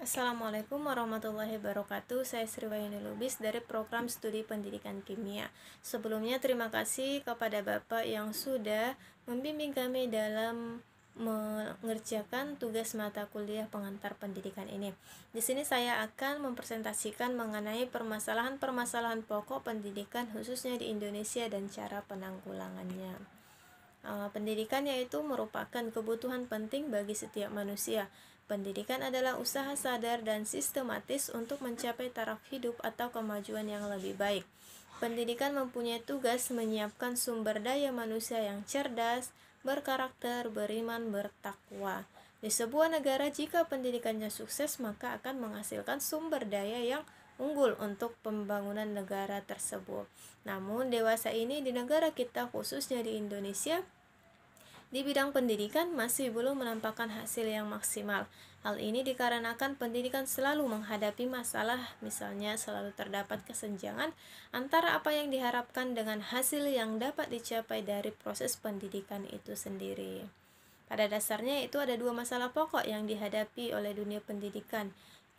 Assalamualaikum warahmatullahi wabarakatuh. Saya Sriwayuni Lubis dari Program Studi Pendidikan Kimia. Sebelumnya terima kasih kepada Bapak yang sudah membimbing kami dalam mengerjakan tugas mata kuliah pengantar pendidikan ini. Di sini saya akan mempresentasikan mengenai permasalahan-permasalahan pokok pendidikan khususnya di Indonesia dan cara penanggulangannya. Pendidikan yaitu merupakan kebutuhan penting bagi setiap manusia. Pendidikan adalah usaha sadar dan sistematis untuk mencapai taraf hidup atau kemajuan yang lebih baik. Pendidikan mempunyai tugas menyiapkan sumber daya manusia yang cerdas, berkarakter, beriman, bertakwa. Di sebuah negara, jika pendidikannya sukses, maka akan menghasilkan sumber daya yang unggul untuk pembangunan negara tersebut. Namun, dewasa ini di negara kita, khususnya di Indonesia, di bidang pendidikan masih belum menampakkan hasil yang maksimal. Hal ini dikarenakan pendidikan selalu menghadapi masalah, misalnya selalu terdapat kesenjangan antara apa yang diharapkan dengan hasil yang dapat dicapai dari proses pendidikan itu sendiri. Pada dasarnya itu ada dua masalah pokok yang dihadapi oleh dunia pendidikan,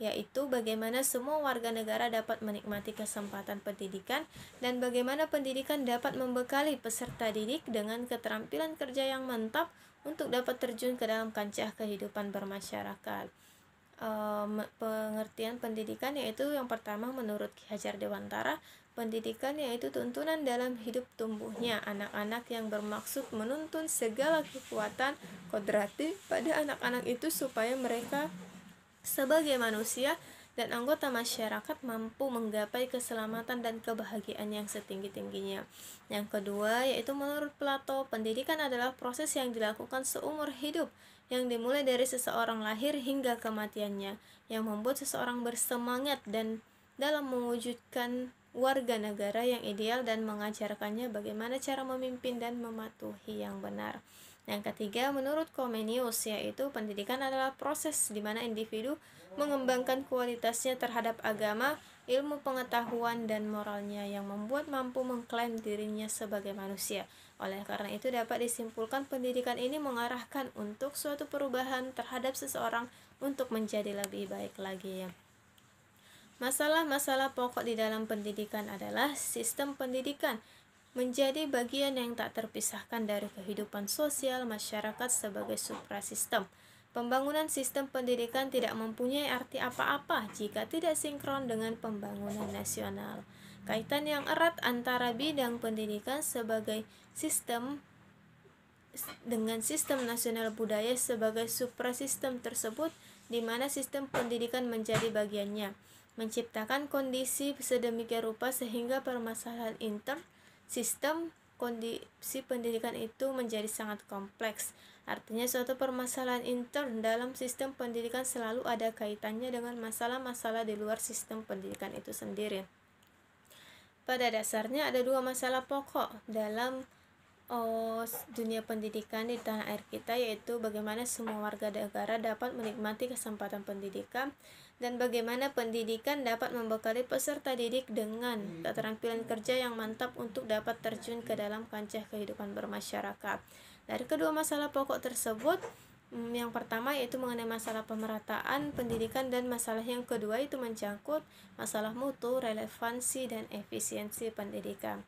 yaitu bagaimana semua warga negara dapat menikmati kesempatan pendidikan dan bagaimana pendidikan dapat membekali peserta didik dengan keterampilan kerja yang mantap untuk dapat terjun ke dalam kancah kehidupan bermasyarakat. Pengertian pendidikan yaitu yang pertama menurut Ki Hajar Dewantara, pendidikan yaitu tuntunan dalam hidup tumbuhnya anak-anak yang bermaksud menuntun segala kekuatan kodrati pada anak-anak itu supaya mereka sebagai manusia dan anggota masyarakat mampu menggapai keselamatan dan kebahagiaan yang setinggi-tingginya. Yang kedua yaitu menurut Plato, pendidikan adalah proses yang dilakukan seumur hidup yang dimulai dari seseorang lahir hingga kematiannya, yang membuat seseorang bersemangat dan dalam mewujudkan warga negara yang ideal dan mengajarkannya bagaimana cara memimpin dan mematuhi yang benar. Yang ketiga, menurut Comenius, yaitu pendidikan adalah proses di mana individu mengembangkan kualitasnya terhadap agama, ilmu pengetahuan, dan moralnya yang membuat mampu mengklaim dirinya sebagai manusia. Oleh karena itu dapat disimpulkan pendidikan ini mengarahkan untuk suatu perubahan terhadap seseorang untuk menjadi lebih baik lagi. Masalah-masalah pokok di dalam pendidikan adalah sistem pendidikan menjadi bagian yang tak terpisahkan dari kehidupan sosial masyarakat sebagai suprasistem. Pembangunan sistem pendidikan tidak mempunyai arti apa-apa jika tidak sinkron dengan pembangunan nasional. Kaitan yang erat antara bidang pendidikan sebagai sistem dengan sistem nasional budaya sebagai suprasistem tersebut, di mana sistem pendidikan menjadi bagiannya, menciptakan kondisi sedemikian rupa sehingga permasalahan sistem kondisi pendidikan itu menjadi sangat kompleks. Artinya suatu permasalahan intern dalam sistem pendidikan selalu ada kaitannya dengan masalah-masalah di luar sistem pendidikan itu sendiri. Pada dasarnya ada dua masalah pokok dalam dunia pendidikan di tanah air kita, yaitu bagaimana semua warga negara dapat menikmati kesempatan pendidikan dan bagaimana pendidikan dapat membekali peserta didik dengan keterampilan kerja yang mantap untuk dapat terjun ke dalam kancah kehidupan bermasyarakat. Dari kedua masalah pokok tersebut, yang pertama yaitu mengenai masalah pemerataan pendidikan dan masalah yang kedua itu mencangkut masalah mutu, relevansi, dan efisiensi pendidikan.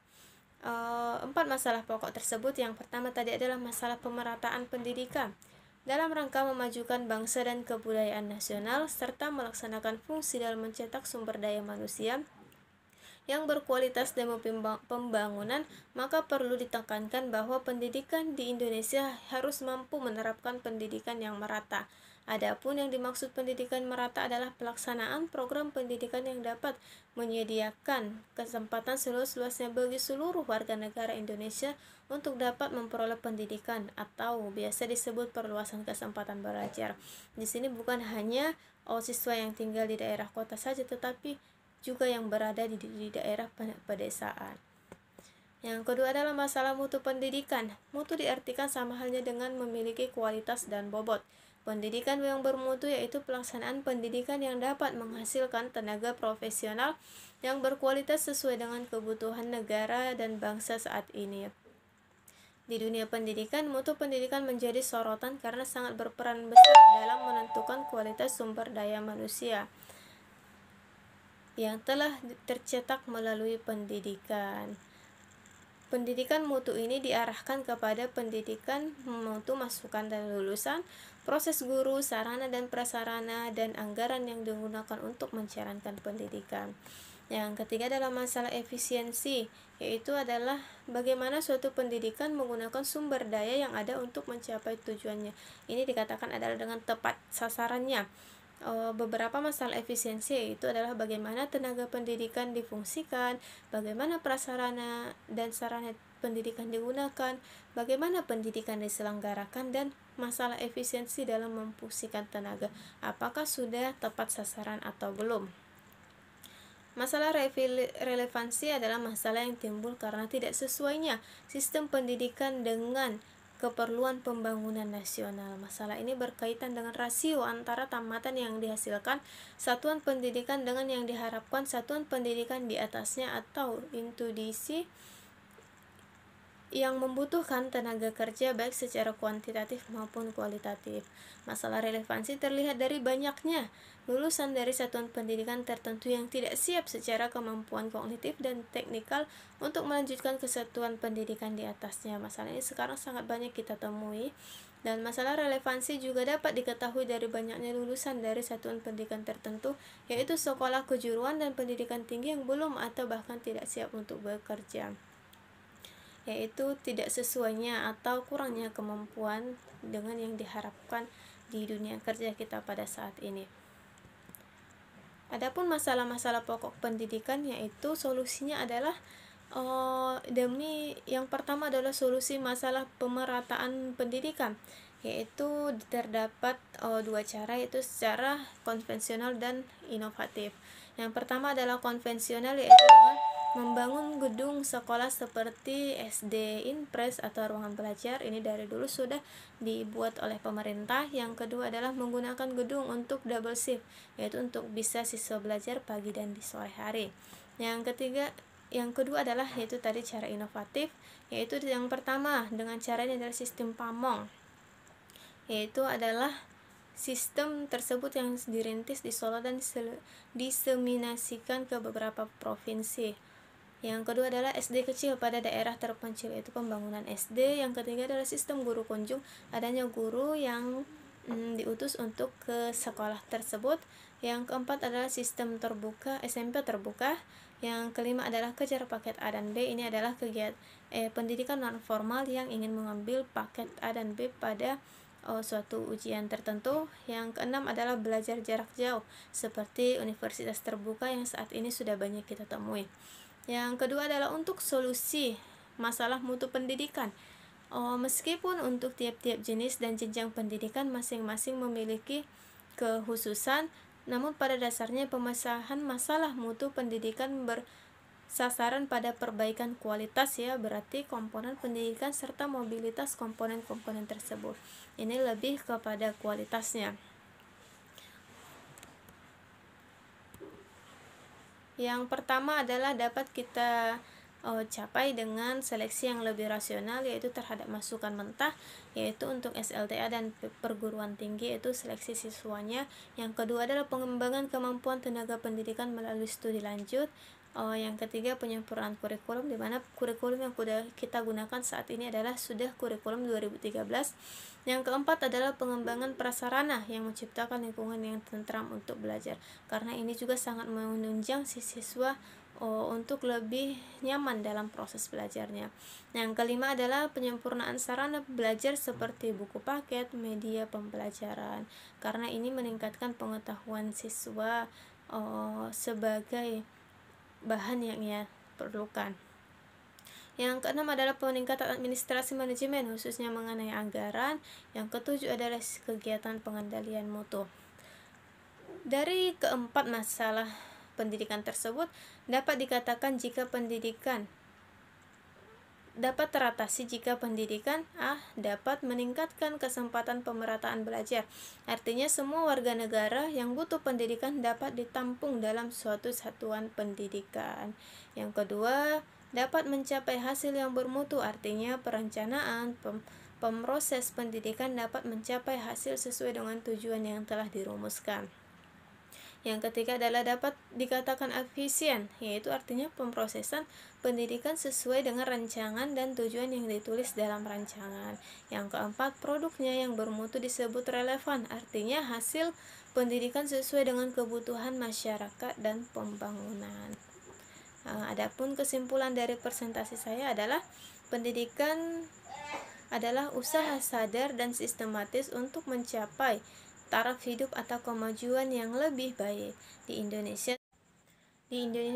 Empat masalah pokok tersebut, yang pertama tadi adalah masalah pemerataan pendidikan dalam rangka memajukan bangsa dan kebudayaan nasional serta melaksanakan fungsi dalam mencetak sumber daya manusia yang berkualitas demi pembangunan, maka perlu ditekankan bahwa pendidikan di Indonesia harus mampu menerapkan pendidikan yang merata. Adapun yang dimaksud pendidikan merata adalah pelaksanaan program pendidikan yang dapat menyediakan kesempatan seluas-luasnya bagi seluruh warga negara Indonesia untuk dapat memperoleh pendidikan atau biasa disebut perluasan kesempatan belajar. Di sini bukan hanya siswa yang tinggal di daerah kota saja, tetapi juga yang berada di daerah pedesaan. Yang kedua adalah masalah mutu pendidikan. Mutu diartikan sama halnya dengan memiliki kualitas dan bobot. Pendidikan yang bermutu yaitu pelaksanaan pendidikan yang dapat menghasilkan tenaga profesional yang berkualitas sesuai dengan kebutuhan negara dan bangsa saat ini. Di dunia pendidikan, mutu pendidikan menjadi sorotan karena sangat berperan besar dalam menentukan kualitas sumber daya manusia yang telah tercetak melalui pendidikan. Pendidikan mutu ini diarahkan kepada pendidikan mutu masukan dan lulusan, proses guru, sarana dan prasarana, dan anggaran yang digunakan untuk menjalankan pendidikan. Yang ketiga adalah masalah efisiensi, yaitu adalah bagaimana suatu pendidikan menggunakan sumber daya yang ada untuk mencapai tujuannya. Ini dikatakan adalah dengan tepat sasarannya. Beberapa masalah efisiensi yaitu adalah bagaimana tenaga pendidikan difungsikan, bagaimana prasarana dan sarana pendidikan digunakan, bagaimana pendidikan diselenggarakan, dan masalah efisiensi dalam memfungsikan tenaga, apakah sudah tepat sasaran atau belum. Masalah relevansi adalah masalah yang timbul karena tidak sesuainya sistem pendidikan dengan keperluan pembangunan nasional. Masalah ini berkaitan dengan rasio antara tamatan yang dihasilkan satuan pendidikan dengan yang diharapkan satuan pendidikan di atasnya atau intudisi yang membutuhkan tenaga kerja baik secara kuantitatif maupun kualitatif. Masalah relevansi terlihat dari banyaknya lulusan dari satuan pendidikan tertentu yang tidak siap secara kemampuan kognitif dan teknikal untuk melanjutkan ke satuan pendidikan di atasnya. Masalah ini sekarang sangat banyak kita temui. Dan masalah relevansi juga dapat diketahui dari banyaknya lulusan dari satuan pendidikan tertentu, yaitu sekolah kejuruan dan pendidikan tinggi yang belum atau bahkan tidak siap untuk bekerja, yaitu tidak sesuainya atau kurangnya kemampuan dengan yang diharapkan di dunia kerja kita pada saat ini. Adapun masalah-masalah pokok pendidikan, yaitu solusinya adalah yang pertama adalah solusi masalah pemerataan pendidikan, yaitu terdapat dua cara, yaitu secara konvensional dan inovatif. Yang pertama adalah konvensional, yaitu dengan membangun gedung sekolah seperti SD Inpres atau ruangan belajar. Ini dari dulu sudah dibuat oleh pemerintah. Yang kedua adalah menggunakan gedung untuk double shift, yaitu untuk bisa siswa belajar pagi dan di sore hari. Yang kedua adalah yaitu tadi cara inovatif, yaitu yang pertama dengan cara ini adalah sistem pamong, yaitu adalah sistem tersebut yang dirintis di Solo dan diseminasikan ke beberapa provinsi. Yang kedua adalah SD kecil pada daerah terpencil, yaitu pembangunan SD. Yang ketiga adalah sistem guru kunjung, adanya guru yang diutus untuk ke sekolah tersebut. Yang keempat adalah sistem terbuka, SMP terbuka. Yang kelima adalah kejar paket A dan B. Ini adalah kegiatan pendidikan non formal yang ingin mengambil paket A dan B pada suatu ujian tertentu. Yang keenam adalah belajar jarak jauh seperti universitas terbuka yang saat ini sudah banyak kita temui. Yang kedua adalah untuk solusi masalah mutu pendidikan. Meskipun untuk tiap-tiap jenis dan jenjang pendidikan masing-masing memiliki kekhususan, namun pada dasarnya pemecahan masalah mutu pendidikan bersasaran pada perbaikan kualitas, ya, berarti komponen pendidikan serta mobilitas komponen-komponen tersebut. Ini lebih kepada kualitasnya. Yang pertama adalah dapat kita capai dengan seleksi yang lebih rasional, yaitu terhadap masukan mentah, yaitu untuk SLTA dan perguruan tinggi, yaitu seleksi siswanya. Yang kedua adalah pengembangan kemampuan tenaga pendidikan melalui studi lanjut. Yang ketiga penyempurnaan kurikulum, di mana kurikulum yang kita gunakan saat ini adalah sudah kurikulum 2013. Yang keempat adalah pengembangan prasarana yang menciptakan lingkungan yang tentram untuk belajar, karena ini juga sangat menunjang si siswa untuk lebih nyaman dalam proses belajarnya. Yang kelima adalah penyempurnaan sarana belajar seperti buku paket, media pembelajaran, karena ini meningkatkan pengetahuan siswa sebagai bahan yang ia perlukan. Yang keenam adalah peningkatan administrasi manajemen, khususnya mengenai anggaran. Yang ketujuh adalah kegiatan pengendalian mutu. Dari keempat masalah pendidikan tersebut, dapat dikatakan jika pendidikan dapat teratasi jika pendidikan dapat meningkatkan kesempatan pemerataan belajar. Artinya semua warga negara yang butuh pendidikan dapat ditampung dalam suatu satuan pendidikan. Yang kedua, dapat mencapai hasil yang bermutu, artinya perencanaan, pemroses pendidikan dapat mencapai hasil sesuai dengan tujuan yang telah dirumuskan. Yang ketiga adalah dapat dikatakan efisien, yaitu artinya pemrosesan pendidikan sesuai dengan rancangan dan tujuan yang ditulis dalam rancangan. Yang keempat, produknya yang bermutu disebut relevan, artinya hasil pendidikan sesuai dengan kebutuhan masyarakat dan pembangunan. Adapun kesimpulan dari presentasi saya adalah pendidikan adalah usaha sadar dan sistematis untuk mencapai taraf hidup atau kemajuan yang lebih baik. Di Indonesia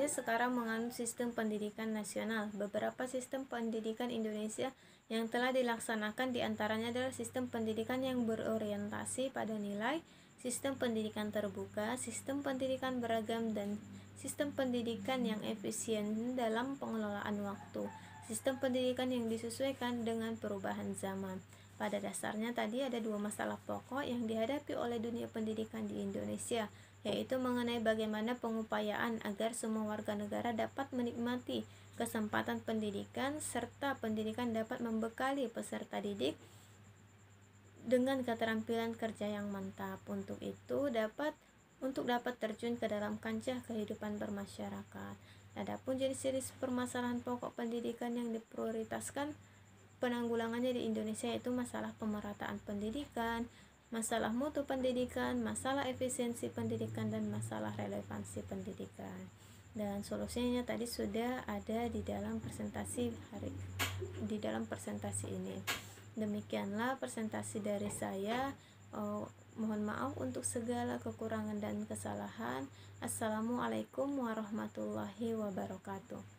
sekarang menganut sistem pendidikan nasional. Beberapa sistem pendidikan Indonesia yang telah dilaksanakan diantaranya adalah sistem pendidikan yang berorientasi pada nilai, sistem pendidikan terbuka, sistem pendidikan beragam, dan sistem pendidikan yang efisien dalam pengelolaan waktu, sistem pendidikan yang disesuaikan dengan perubahan zaman. Pada dasarnya tadi ada dua masalah pokok yang dihadapi oleh dunia pendidikan di Indonesia, yaitu mengenai bagaimana pengupayaan agar semua warga negara dapat menikmati kesempatan pendidikan, serta pendidikan dapat membekali peserta didik dengan keterampilan kerja yang mantap. Untuk dapat terjun ke dalam kancah kehidupan bermasyarakat. Adapun jenis-jenis permasalahan pokok pendidikan yang diprioritaskan penanggulangannya di Indonesia yaitu masalah pemerataan pendidikan, masalah mutu pendidikan, masalah efisiensi pendidikan, dan masalah relevansi pendidikan. Dan solusinya tadi sudah ada di dalam presentasi ini. Demikianlah presentasi dari saya. Mohon maaf untuk segala kekurangan dan kesalahan. Assalamualaikum warahmatullahi wabarakatuh.